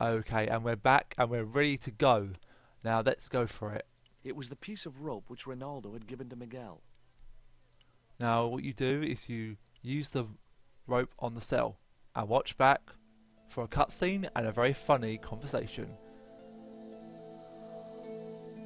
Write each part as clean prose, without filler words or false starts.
Okay, and we're back and we're ready to go. Now let's go for it. It was the piece of rope which Ronaldo had given to Miguel. Now what you do is you use the rope on the cell and watch back for a cutscene and a very funny conversation.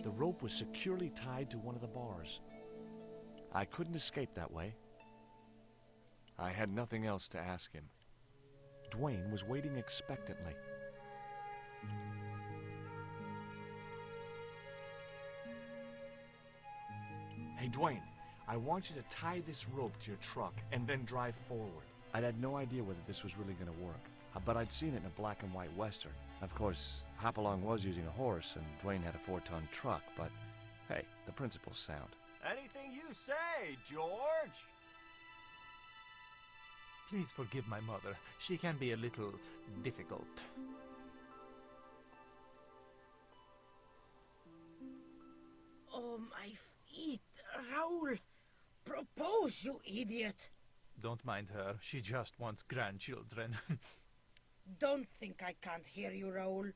The rope was securely tied to one of the bars. I couldn't escape that way. I had nothing else to ask him. Dwayne was waiting expectantly. Hey, Dwayne, I want you to tie this rope to your truck and then drive forward. I'd had no idea whether this was really going to work, but I'd seen it in a black and white western. Of course, Hopalong was using a horse and Dwayne had a 4-ton truck, but hey, the principle's sound. Anything you say, George. Please forgive my mother. She can be a little difficult. Oh, my feet. Raoul, propose, you idiot. Don't mind her. She just wants grandchildren. Don't think I can't hear you, Raoul.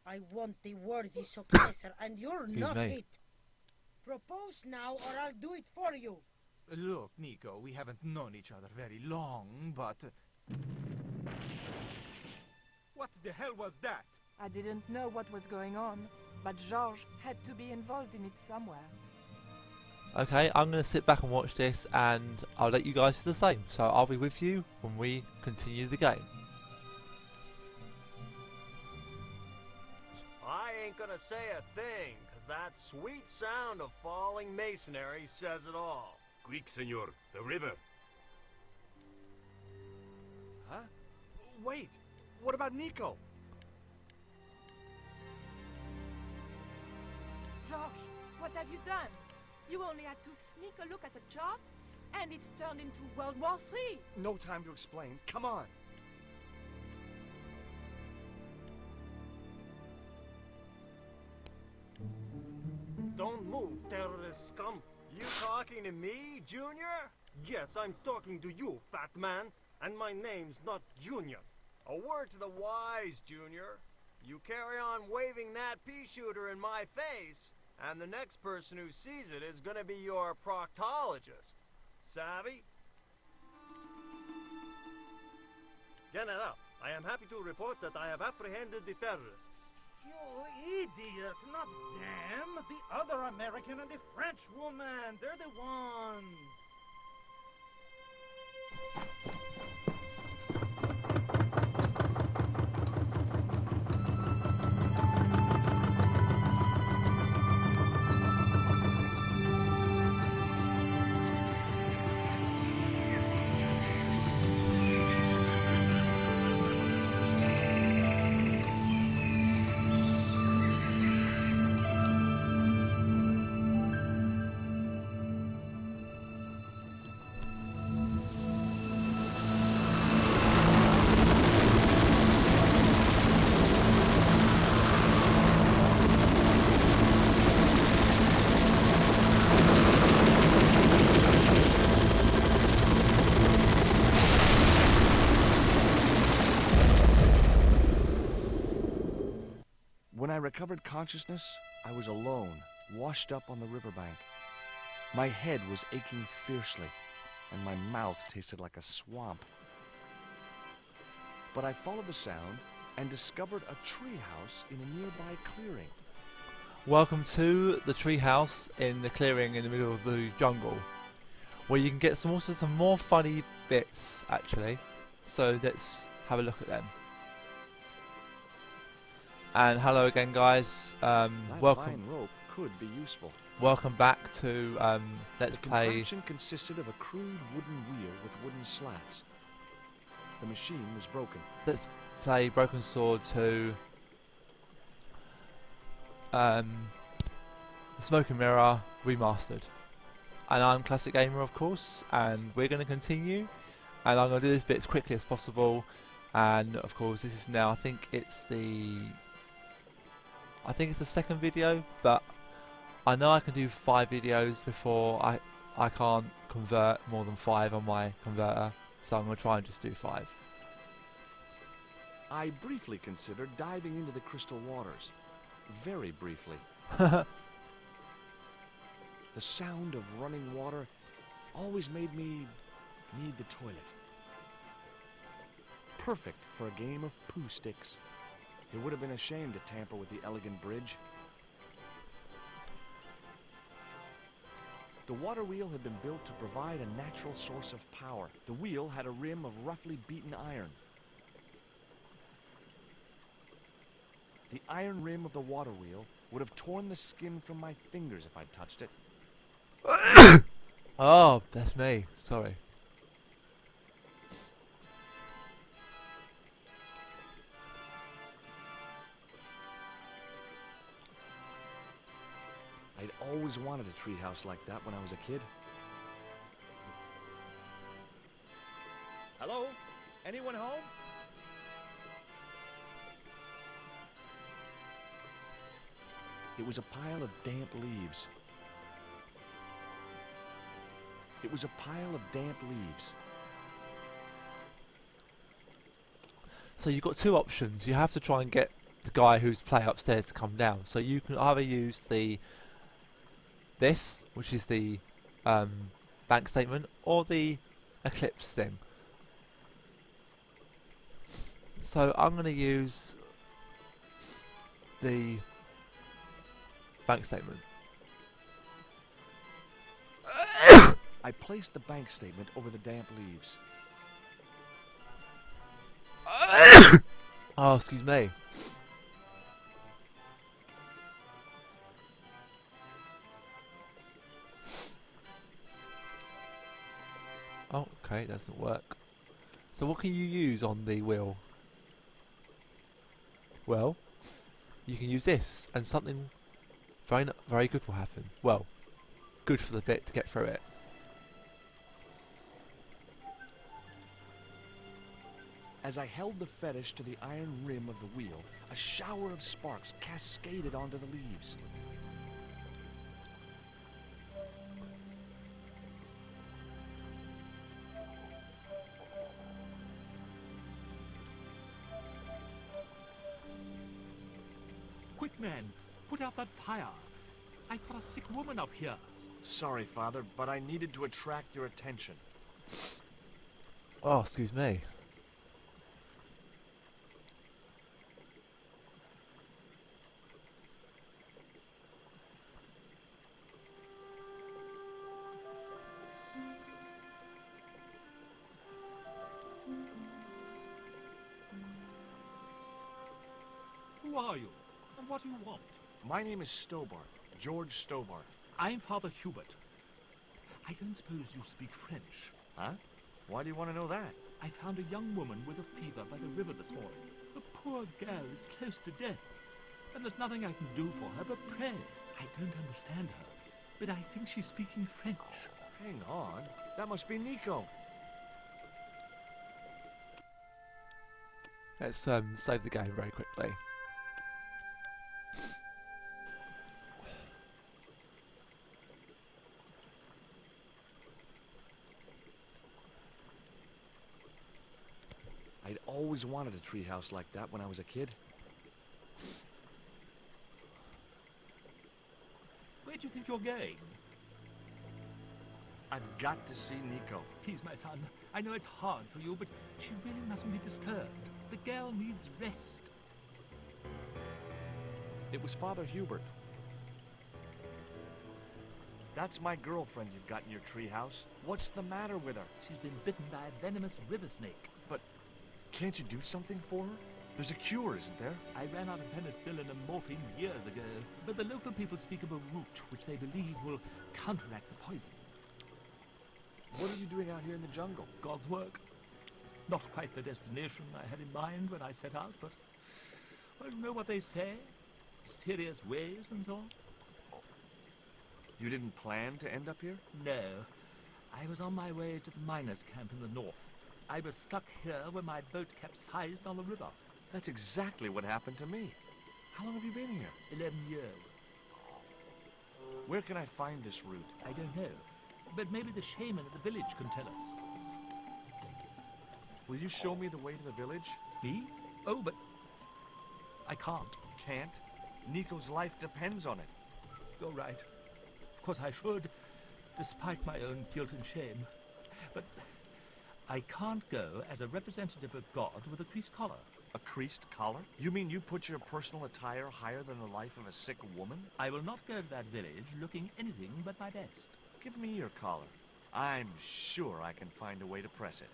I want the worthy successor, and you're Excuse not me. it. Propose now, or I'll do it for you. Look, Nico, we haven't known each other very long, but... What the hell was that? I didn't know what was going on, but Georges had to be involved in it somewhere. Okay, I'm going to sit back and watch this and I'll let you guys do the same. So I'll be with you when we continue the game. I ain't gonna say a thing, 'cause that sweet sound of falling masonry says it all. Quick, senor, the river. Huh? Wait, what about Nico? Georges, what have you done? You only had to sneak a look at the chart, and it's turned into World War III. No time to explain. Come on. Don't move, terrorist scum. You talking to me, Junior? Yes, I'm talking to you, fat man. And my name's not Junior. A word to the wise, Junior. You carry on waving that pea shooter in my face, and the next person who sees it is gonna be your proctologist. Savvy? General, I am happy to report that I have apprehended the terrorists. You idiot, not them. The other American and the French woman. They're the ones. When I recovered consciousness, I was alone, washed up on the riverbank. My head was aching fiercely, and my mouth tasted like a swamp. But I followed the sound and discovered a treehouse in a nearby clearing. Welcome to the treehouse in the clearing in the middle of the jungle, where you can get some more funny bits actually. So let's have a look at them. And hello again, guys. That Welcome, fine rope could be useful. welcome back to Let's The Play. contraption consisted of a crude wooden wheel with wooden slats. The machine was broken. Let's Play Broken Sword 2. Smoke and Mirror Remastered. And I'm Classic Gamer, of course, and we're going to continue. And I'm going to do this bit as quickly as possible. And of course, this is now. I think it's the second video, but I know I can do 5 videos before I can't convert more than 5 on my converter, so I'm going to try and just do 5. I briefly considered diving into the crystal waters. Very briefly. The sound of running water always made me need the toilet. Perfect for a game of poo sticks. It would have been a shame to tamper with the elegant bridge. The water wheel had been built to provide a natural source of power. The wheel had a rim of roughly beaten iron. The iron rim of the water wheel would have torn the skin from my fingers if I'd touched it. Oh, that's me. Sorry. I'd always wanted a treehouse like that when I was a kid. Hello? Anyone home? It was a pile of damp leaves. It was a pile of damp leaves. So you've got two options. You have to try and get the guy who's playing upstairs to come down. So you can either use this, which is the bank statement, or the eclipse thing. So I'm going to use the bank statement. I placed the bank statement over the damp leaves. Oh, excuse me. Oh, okay, it doesn't work. So what can you use on the wheel? Well, you can use this, and something very good will happen. Well, good for the bit to get through it. As I held the fetish to the iron rim of the wheel, a shower of sparks cascaded onto the leaves. Quick, man, put out that fire. I've got a sick woman up here. Sorry, Father, but I needed to attract your attention. Oh, excuse me. Who are you? And what do you want? My name is Stobart, George Stobart. I'm Father Hubert. I don't suppose you speak French. Huh? Why do you want to know that? I found a young woman with a fever by the river this morning. The poor girl is close to death, and there's nothing I can do for her but pray. I don't understand her, but I think she's speaking French. Hang on. That must be Nico. Let's save the game very quickly. I'd always wanted a treehouse like that when I was a kid. Where do you think you're going? I've got to see Nico. Please, my son, I know it's hard for you, but she really mustn't be disturbed. The girl needs rest. It was Father Hubert. That's my girlfriend you've got in your treehouse. What's the matter with her? She's been bitten by a venomous river snake. But can't you do something for her? There's a cure, isn't there? I ran out of penicillin and morphine years ago, but the local people speak of a root which they believe will counteract the poison. What are you doing out here in the jungle? God's work. Not quite the destination I had in mind when I set out, but, well, you know what they say? Mysterious ways and so on. You didn't plan to end up here? No. I was on my way to the miners' camp in the north. I was stuck here when my boat capsized on the river. That's exactly what happened to me. How long have you been here? 11 years. Where can I find this route? I don't know. But maybe the shaman at the village can tell us. Will you show me the way to the village? Me? Oh, but I can't. Can't? Nico's life depends on it. You're right. Of course I should, despite my own guilt and shame. But I can't go as a representative of God with a creased collar. A creased collar? You mean you put your personal attire higher than the life of a sick woman? I will not go to that village looking anything but my best. Give me your collar. I'm sure I can find a way to press it.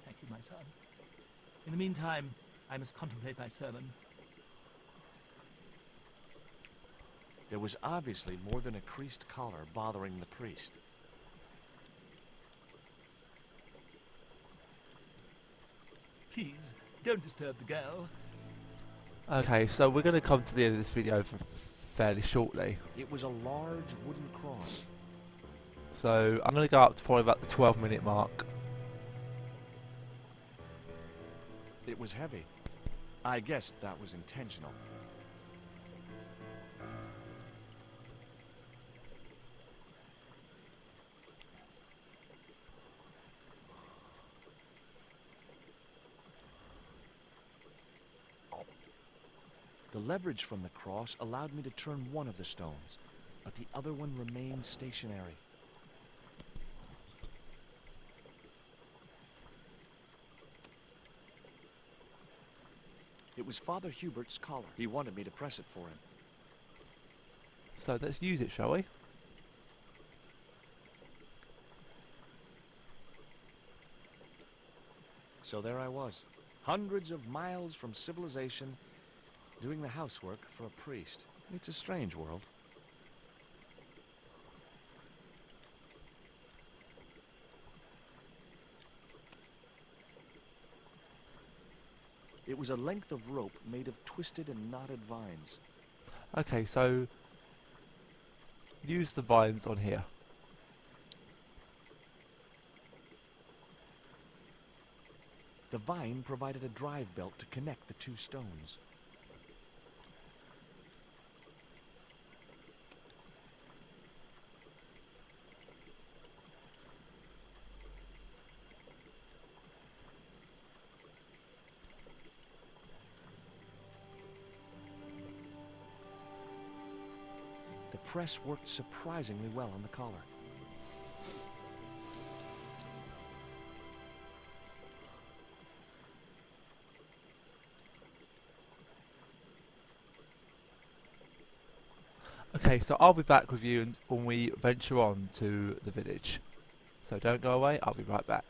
Thank you, my son. In the meantime, I must contemplate my sermon. There was obviously more than a creased collar bothering the priest. Please, don't disturb the girl. Okay, so we're going to come to the end of this video fairly shortly. It was a large wooden cross. So I'm going to go up to probably about the 12-minute mark. It was heavy. I guess that was intentional. The leverage from the cross allowed me to turn one of the stones, but the other one remained stationary. It was Father Hubert's collar. He wanted me to press it for him. So let's use it, shall we? So there I was, hundreds of miles from civilization, doing the housework for a priest. It's a strange world. It was a length of rope made of twisted and knotted vines. Okay, so use the vines on here. The vine provided a drive belt to connect the two stones. The press worked surprisingly well on the collar. Okay, so I'll be back with you when we venture on to the village. So don't go away, I'll be right back.